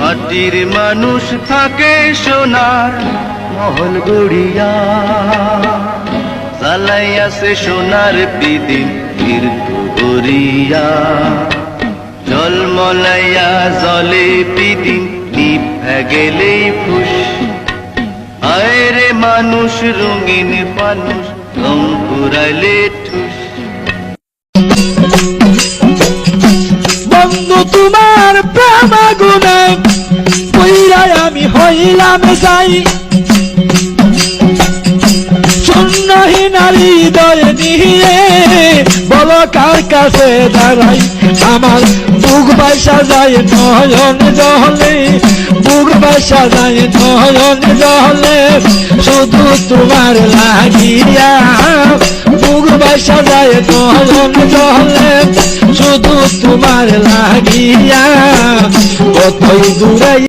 মাটির মানুষ থাকে সোনার মহল গড়িয়া, জ্বালাইয়াছে সোনার পিদিম তীর্থ গড়িয়া। জলমলাইয়া জলে পিদিম নিভা গেলেই ফুস, আয় রে মানুষ রঙিন মানুষ রং পুরাইলে ঠুস। বন্ধু তোমার প্রেম আগুনে কইরাই আমি হইলাম যাই, শূন্যহীন হৃদয় নিয়ে বলো কার কাছে দাঁড়াই। আমার বুক বাসা যায় নয়ন জলে, বুক বাসা যায় নয়ন জলে, শুধু তোমার লাগিয়া। বুক বাসা যায় নয়ন জলে, শুধু তোমার লাগিয়া। কতই দূরে